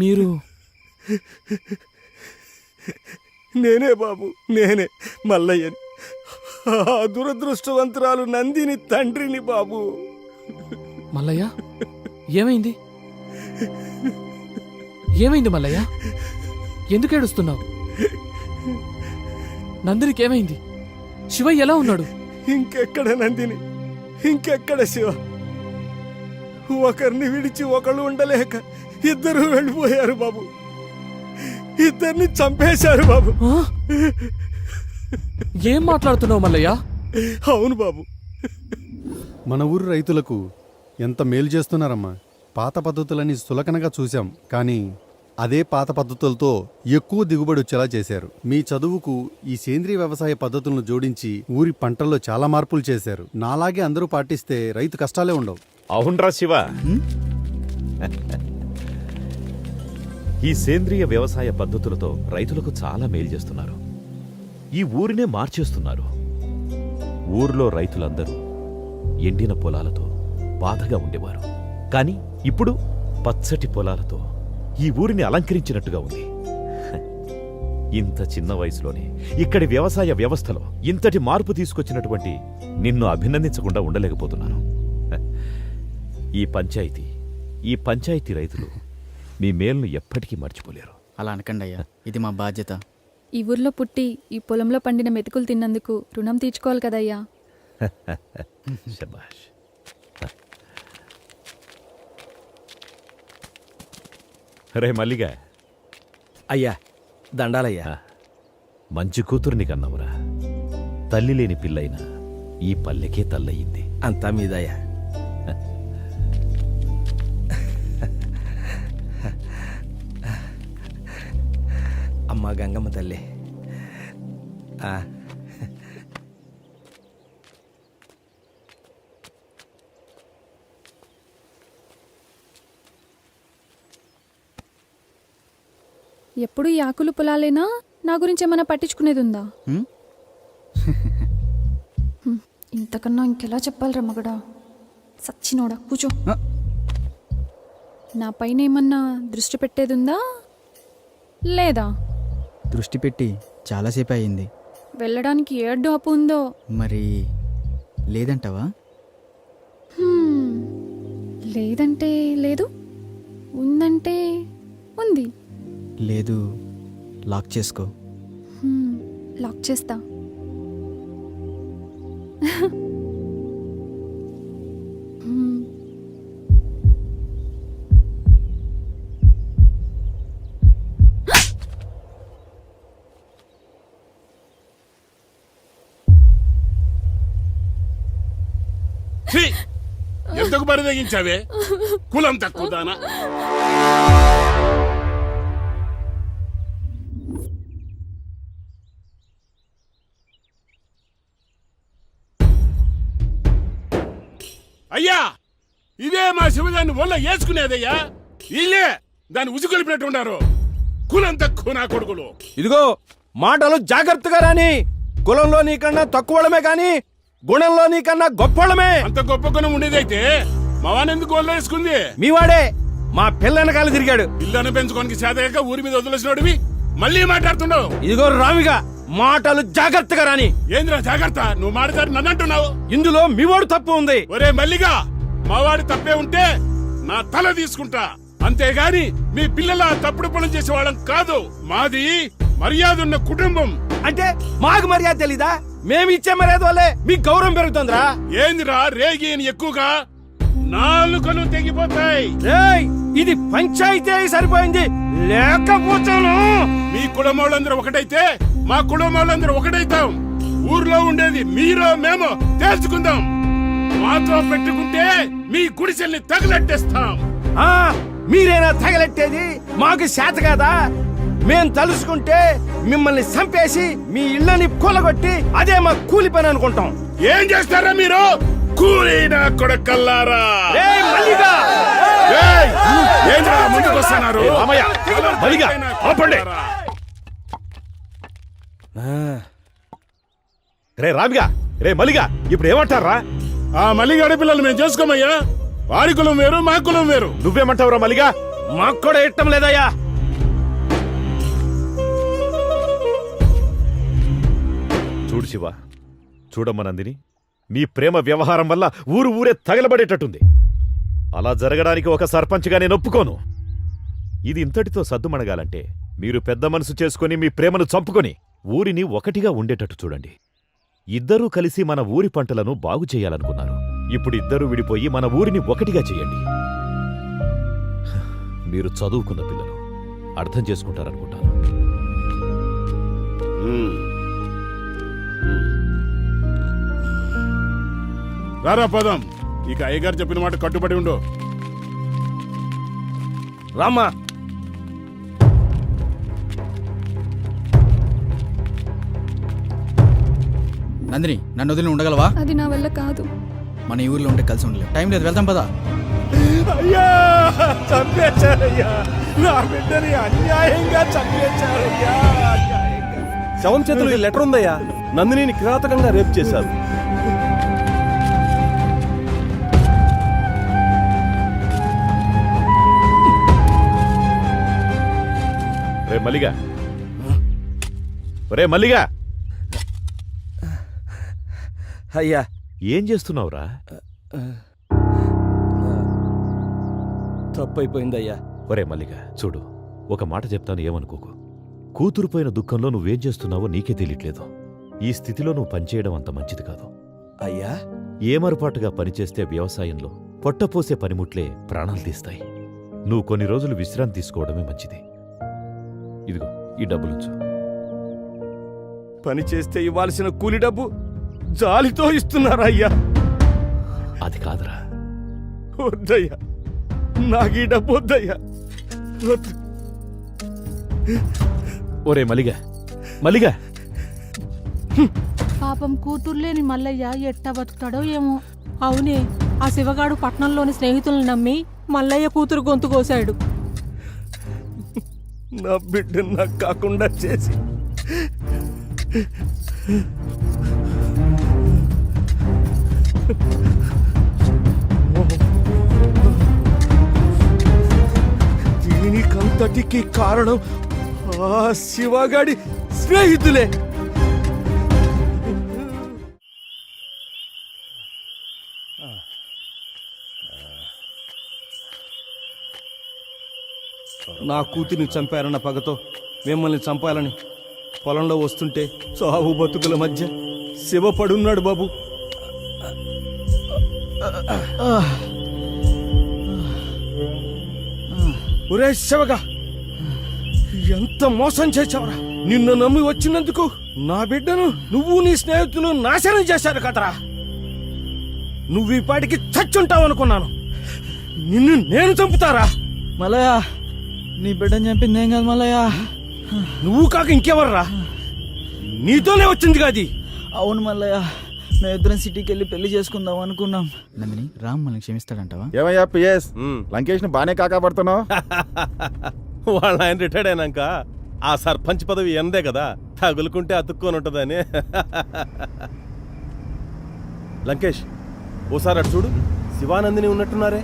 మీరు? నేనే బాబు, నేనే మల్లయ్యని. ఆ దురదృష్టవంతురాలు నందిని తండ్రిని బాబు. మల్లయ్య, ఏమైంది? ఏమైంది మల్లయ్య? ఎందుకు ఏడుస్తున్నావు? నందినికి ఏమైంది? శివ ఎలా ఉన్నాడు? ఇంకెక్కడ నందిని, ఇంకెక్కడ శివ? ఒకరిని విడిచి ఒకళ్ళు ఉండలేక ఇద్దరు వెళ్ళిపోయారు బాబు. ఇద్దరిని చంపేశారు బాబు. ఏం మాట్లాడుతున్నావు మల్లయ్య? అవును బాబు. మన ఊరు రైతులకు ఎంత మేలు చేస్తున్నారమ్మా. పాత పద్ధతులని సులకనగా చూశాం, కానీ అదే పాత పద్ధతులతో ఎక్కువ దిగుబడి వచ్చేలా చేశారు. మీ చదువుకు ఈ సేంద్రియ వ్యవసాయ పద్ధతులను జోడించి ఊరి పంటల్లో చాలా మార్పులు చేశారు. నాలాగే అందరూ పాటిస్తే రైతు కష్టాలే ఉండవు. అవునరా శివ, ఈ సేంద్రియ వ్యవసాయ పద్ధతులతో రైతులకు చాలా మేలు చేస్తున్నారు. ఈ ఊరినే మార్చేస్తున్నారు. ఊర్లో రైతులందరూ ఎండిన పొలాలతో బాధగా ఉండేవారు. కానీ ఇప్పుడు పచ్చటి పొలాలతో ఈ ఊరిని అలంకరించినట్టుగా ఉంది. ఇంత చిన్న వయసులోనే ఇక్కడి వ్యవసాయ వ్యవస్థలో ఇంతటి మార్పు తీసుకొచ్చినటువంటి నిన్ను అభినందించకుండా ఉండలేకపోతున్నాను. ఈ పంచాయతీ రైతులు మీ మేలును ఎప్పటికీ మర్చిపోలేరు. అలా అనకండి అయ్యా, ఇది మా బాధ్యత. ఈ ఊర్లో పుట్టి ఈ పొలంలో పండిన మెతుకులు తిన్నందుకు రుణం తీర్చుకోవాలి కదయ్యా. శభాష్. రే మల్లిగా. అయ్యా దండాలయ్యా. మంచి కూతురుని కన్నావురా. తల్లి లేని పిల్లైనా ఈ పల్లెకే తల్లయింది. అంతా మీదయ్యా. అమ్మా గంగమ్మ తల్లి. ఎప్పుడు ఈ ఆకులు పొలాలేనా? నా గురించి ఏమైనా పట్టించుకునేది ఉందా? ఇంతకన్నా ఇంకెలా చెప్పాలిరా మగడా? సచ్చినోడా, కూచో. నా పైన ఏమన్నా దృష్టి పెట్టేది ఉందా లేదా? దృష్టి పెట్టి చాలాసేపు అయింది. వెళ్ళడానికి ఏ అడ్డు అప్పు ఉందో మరి లేదంటావా? లేదంటే లేదు, ఉందంటే ఉంది. లేదు, లాక్ చేసుకో. లాక్ చేస్తా. ఎందుకు బరిదగించావే? కులం తక్కువ దానా? అయ్యా, ఇదే మా శివదాన్ని ఒళ్ళ వేసుకునేదయ్యా. ఇల్లే దాన్ని ఉసుకొలిపినట్టు ఉన్నారు. కులం తక్కువ నా కొడుకులు. ఇదిగో మాటలు జాగ్రత్తగా రాని. కులంలో నీకన్నా తక్కువడమే కాని గుణంలో నీకన్నా గొప్పడమే. అంత గొప్ప గుణం ఉండేదైతే మావానెందుకు ఒళ్ళ వేసుకుంది? మీవాడే మా పిల్ల వెనకాల తిరిగాడు. పిల్లను పెంచుకోనికి చేతగా ఊరి మీద వదిలేసినోడివి మళ్ళీ మాట్లాడుతున్నావు. ఇదిగో రామిగా మాటలు జాగ్రత్తగా రాని. ఏంద్రా జాగ్రత్త? నువ్వు మాట్లాడి నన్ను అంటున్నావు. ఇందులో మీవాడు తప్పు ఉంది. ఒరే మల్లిగా, మావాడి తప్పే ఉంటే నా తల తీసుకుంటా. అంతేగాని మీ పిల్లల తప్పుడు పనులు చేసేవాళ్ళం కాదు. మాది మర్యాద ఉన్న కుటుంబం. అంటే మాకు మర్యాద తెలీదా? మేమిచ్చే మర్యాద వల్లే మీకు గౌరవం పెరుగుతుందిరా. ఏందిరా రేగి ఎక్కువగా? నాలుకలు తెగిపోతాయి. ఇది పంచాయతీ సరిపోయింది, లేకపోతాను. మీ కుటుంబాలందరూ ఒకటైతే మా కుటుంబాలందరూ ఒకటైతాం. ఊర్లో ఉండేది మీరో మేమో తేల్చుకుందాం. మాతో పెట్టుకుంటే మీ గుడిసెల్ని తగలెట్టేస్తాం. మీరేనా తగలెట్టేది? మాకు చేత కాదా? మేం తలుసుకుంటే మిమ్మల్ని చంపేసి మీ ఇళ్ళని కూలగొట్టి అదే మా కూలి పని అనుకుంటాం. ఏం చేస్తారా మీరు? కూలీనా కొడకల్లారా! ముందుకొస్తున్నారు. రే రామిగా, రే మల్లిగా, ఇప్పుడు ఏమంటారా? ఆ మల్లిగాడి పిల్లలు మేము చేసుకోమయ్యా. వారి కులం వేరు మా కులం వేరు. నువ్వేమంటావురా మల్లిగా? మాకు కూడా ఇష్టం లేదయ్యా. చూడు శివ, చూడమ్మ నందిని, మీ ప్రేమ వ్యవహారం వల్ల ఊరే తగలబడేటట్టుంది. అలా జరగడానికి ఒక సర్పంచ్గా నేను ఒప్పుకోను. ఇది ఇంతటితో సద్దుమణగాలంటే మీరు పెద్ద మనసు చేసుకుని మీ ప్రేమను చంపుకొని ఊరిని ఒకటిగా ఉండేటట్టు చూడండి. ఇద్దరూ కలిసి మన ఊరి పంటలను బాగు చేయాలనుకున్నారు. ఇప్పుడు ఇద్దరూ విడిపోయి మన ఊరిని ఒకటిగా చేయండి. మీరు చదువుకున్న పిల్లలు, అర్థం చేసుకుంటారనుకుంటాను. రారా పదం. ఇక అయ్యగారు చెప్పిన మాట కట్టుబడి ఉండు. రామ్మా. నందిని, నన్ను వదిలి ఉండగలవా? అది నా వల్ల కాదు. మన ఈ ఊర్లో ఉంటే కలిసి ఉండలేవు. టైం లేదు, వెళ్దాం పదా. అయ్యా, చంపేశారయ్యా. నా బిడ్డని అన్యాయంగా చంపేశారయ్యా. శవం చేతులు ఈ లెటర్ ఉందయ్యా. నందినిని కిరాతకంగా రేప్ చేశారు. రే మల్లిగా, రే మల్లిగా, అయ్యా, ఏం చేస్తున్నావురా? తప్పైపోయిందయ్యా. ఒరే మల్లిగా, చూడు, ఒక మాట చెప్తాను, ఏమనుకోకు. కూతురుపోయిన దుఃఖంలో నువ్వేం చేస్తున్నావో నీకే తెలియట్లేదు. ఈ స్థితిలో నువ్వు పనిచేయడం అంత మంచిది కాదు. అయ్యా, ఏమరపాటుగా పనిచేస్తే వ్యవసాయంలో పొట్టపోసే పనిముట్లే ప్రాణాలు తీస్తాయి. నువ్వు కొన్ని రోజులు విశ్రాంతి తీసుకోవడమే మంచిది. ఇదిగో ఈ డబ్బులుంచు. పని చేస్తే ఇవ్వాల్సిన కూలి డబ్బు జాలితో ఇస్తున్నారయ్యా. అది కాదురా. వద్దయ్యా, నాకు ఈ డబ్బు వద్దయ్యా. వద్దు. ఒరే మల్లిగా, మల్లిగా, పాపం కూతుర్లేని మల్లయ్య ఎట్టా బతుకుతాడో ఏమో. అవునే, ఆ శివగాడు పట్నంలోని స్నేహితులను నమ్మి మల్లయ్య కూతురు గొంతు కోశాడు. నా బిడ్డను నాకు కాకుండా చేసి దీనికంతటికి కారణం ఆ శివగాడి స్నేహితులే. నా కూతురిని చంపారన్న పగతో మిమ్మల్ని చంపాలని పొలంలో వస్తుంటే చావు బతుకుల మధ్య శివ పడున్నాడు బాబు. ఒరే శివగా, ఎంత మోసం చేశావురా. నిన్ను నమ్మి వచ్చినందుకు నా బిడ్డను నువ్వు నీ స్నేహితులు నాశనం చేశారు కదరా. నువ్వు ఈ పాటికి చచ్చుంటావు అనుకున్నాను. నిన్ను నేను చంపుతారా? మల్లయ్య, నీ బిడ్డని చంపింది ఏం కాదు మల్లయ్య. నువ్వు కాక ఇంకెవర్రా? నీతోనే వచ్చింది కాది. అవును మల్లయ్య, మేమిద్దరం సిటీకి వెళ్ళి పెళ్లి చేసుకుందాం అనుకున్నాం. నందిని, రామ్ మనల్ని క్షమిస్తాడంటావా? ఏమయ్యా పిఎస్, లంకేష్ ని బానే కాకాపడుతున్నావు. వాళ్ళ ఆయన రిటైర్డ్ అయినాక ఆ సర్పంచ్ పదవి ఎందే కదా, తగులుకుంటే అతుక్కొని ఉంటదని. లంకేష్, ఓసారి అటు చూడు, శివానందిని ఉన్నట్టున్నారే.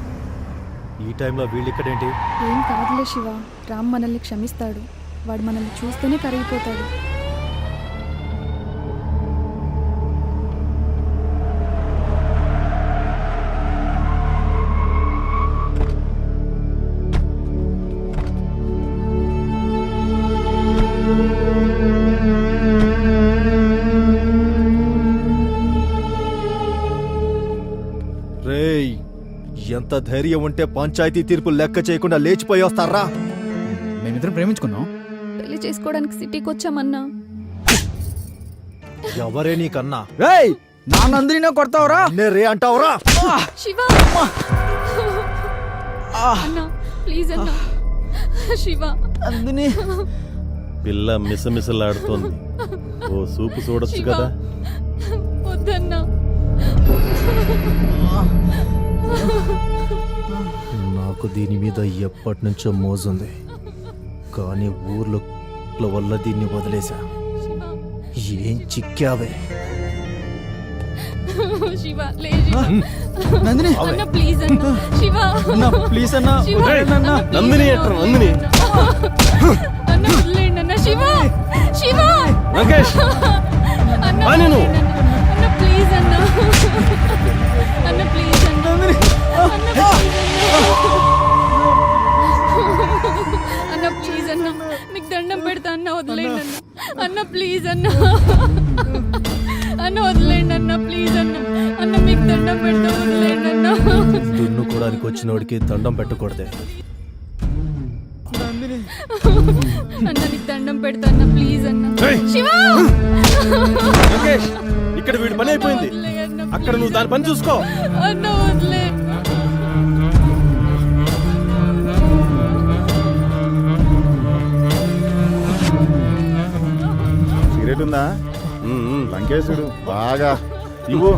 ఈ టైంలో వీళ్ళిక్కడేంటి? ఏం కాదులే శివ, రామ్ మనల్ని క్షమిస్తాడు. వాడు మనల్ని చూస్తేనే కరిగిపోతాడు. రేయ్, ఎంత ధైర్యం ఉంటే పంచాయతీ తీర్పు లెక్క చేయకుండా లేచిపోయి వస్తారా? మేమిద్దరం ప్రేమించుకుందాం. పెళ్లి చేసుకోవడానికి సిటీకి వచ్చామన్నా. ఎవరే నీకన్నా? రేయ్, నా నందిని కొడతావురా? రే అంటావురా? శివ అన్నా, ప్లీజ్ అన్నా. శివ, నందిని. పిల్ల మిసమిసలాడుతోంది, ఓ సూపు చూడొచ్చు శివ, కదా. వద్దన్నా. నాకు దీని మీద ఎప్పటి నుంచో మోజుంది, కానీ ఊర్లో వల్ల దీన్ని వదిలేశా. ఏం చిక్కావే? శివ, లే శివ. నందిని అన్న ప్లీజ్ అన్న శివ అన్న ప్లీజ్ అన్న శివ, వదిలేయండి అన్న. అన్న, నందిని ఎట్రా నందిని అన్న వదిలేయండి అన్న శివ శివ లంకేష్ అన్న ఆ నేను. వదిలేయండి అన్న. అన్న ప్లీజ్ అన్న అన్న ప్లీజ్ అన్న నందిని అన్న ప్లీజ్ అన్న అన్న ప్లీజ్ అన్న మీకు దండం పెడతా అన్న వదిలేయండి అన్న అన్న ప్లీజ్ అన్న అన్న వదిలేయండి అన్న ప్లీజ్ అన్న అన్న మీకు దండం పెడతా వదిలేయండి అన్న దున్నుకోవడానికి వచ్చినోడికి దండం పెట్టకూడదే. అన్న నీకు దండం పెడతా అన్న ప్లీజ్ అన్న ఏయ్! శివ లంకేష్ ఇక్కడ వీడి పని అయిపోయింది. వదిలేయన్న, అక్కడ నువ్వు దాని పని చూసుకో. అన్న వదిలే సిగరెట్ ఉందా లంకేశుడు బాగా ఇవ్వు.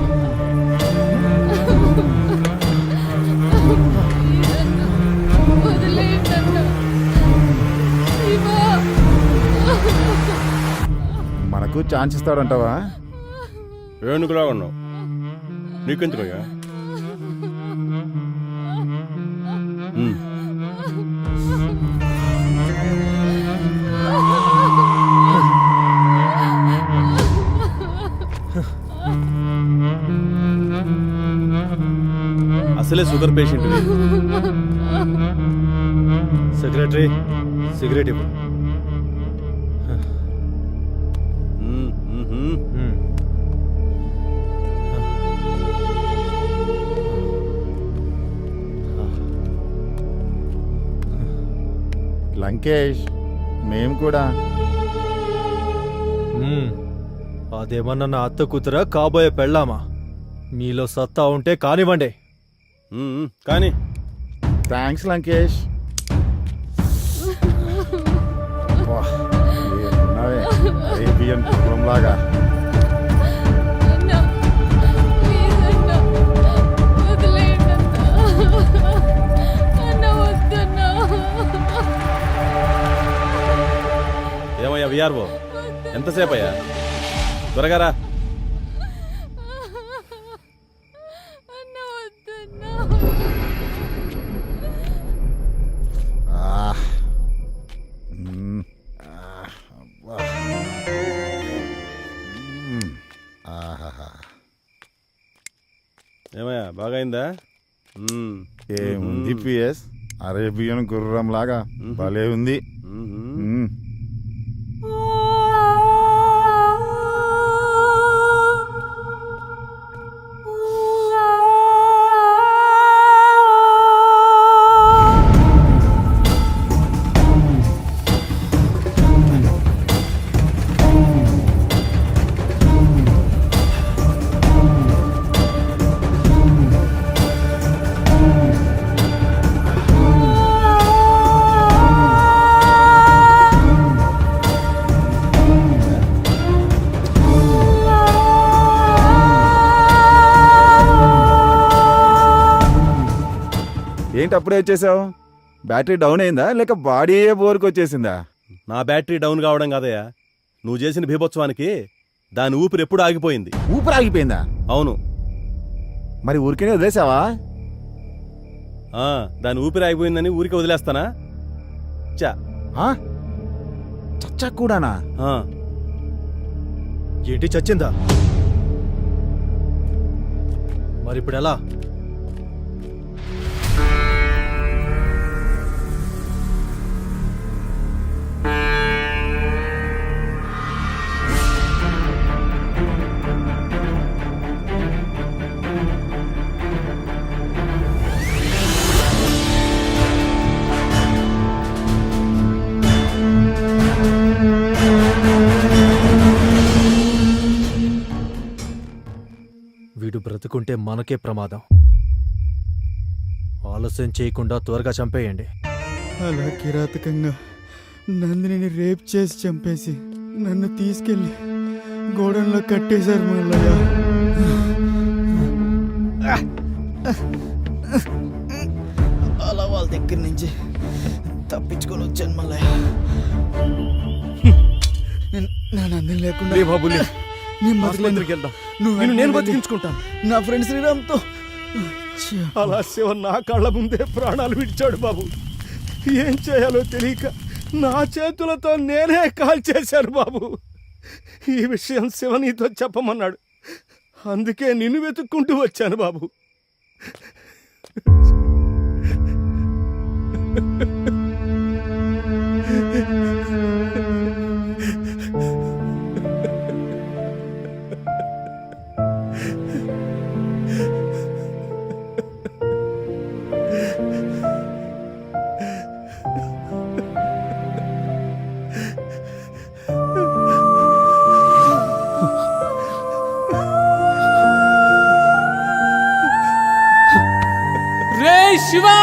వదిలేయండి అన్న శివ మనకు ఛాన్స్ ఇస్తాడంటావా? ఏనుగులా ఉన్నావు, నీకెందుకయ్యా? అసలే షుగర్ పేషెంట్. సెక్రటరీ సిగరెట్ ఇవ్వు. లంకేష్ మేము కూడా అదేమన్నా నా అత్త కూతురా కాబోయే పెళ్ళామా? మీలో సత్తా ఉంటే కానివ్వండి. కానీ థ్యాంక్స్ లంకేష్. అరేబియన్ కుటుంబంలాగా అన్న ప్లీజ్ అన్న వదిలేయండి అన్న అన్న వద్దన్న ఏమయ్యా విఆర్ఓ, ఎంతసేపు అయ్యా? త్వరగా రా. అన్న వద్దన్న ఏమయ్యా బాగా అయిందా? ఏముంది పిఎస్, అరేబియన్ గుర్రంలాగా భలే ఉంది. ఏంటి అప్పుడే వచ్చేసావు? బ్యాటరీ డౌన్ అయిందా లేక బాడీ బోర్కి వచ్చేసిందా? నా బ్యాటరీ డౌన్ కావడం కాదయ్యా, నువ్వు చేసిన బీభత్సవానికి దాని ఊపిరి ఎప్పుడు ఆగిపోయింది. ఊపిరి ఆగిపోయిందా? అవును. మరి ఊరికేనే వదిలేసావా? దాని ఊపిరి ఆగిపోయిందని ఊరికి వదిలేస్తానా? చా చచ్చా కూడానా? ఏంటి చచ్చిందా? మరి ఇప్పుడు ఎలా? వీడు బ్రతుకుంటే మనకే ప్రమాదం. ఆలస్యం చేయకుండా త్వరగా చంపేయండి. అలా కిరాతకంగా నందిని రేప్ చేసి చంపేసి నన్ను తీసుకెళ్లి గోడంలో కట్టేశారు మల్లయ్య. అలా వాళ్ళ దగ్గర నుంచి తప్పించుకొని వచ్చాను మల్లయ్య. నా నందిని లేకుండా నేను బతకలేను. నేను బతికించుకుంటాను. నా ఫ్రెండ్ శ్రీరామ్తో అలా శివ నా కళ్ళ ముందే ప్రాణాలు విడిచాడు బాబు. ఏం చేయాలో తెలియక నా చేతులతో నేనే కాల్ చేశాను బాబు. ఈ విషయం శివ నీతో చెప్పమన్నాడు, అందుకే నిన్ను వెతుక్కుంటూ వచ్చాను బాబు. రే శివా!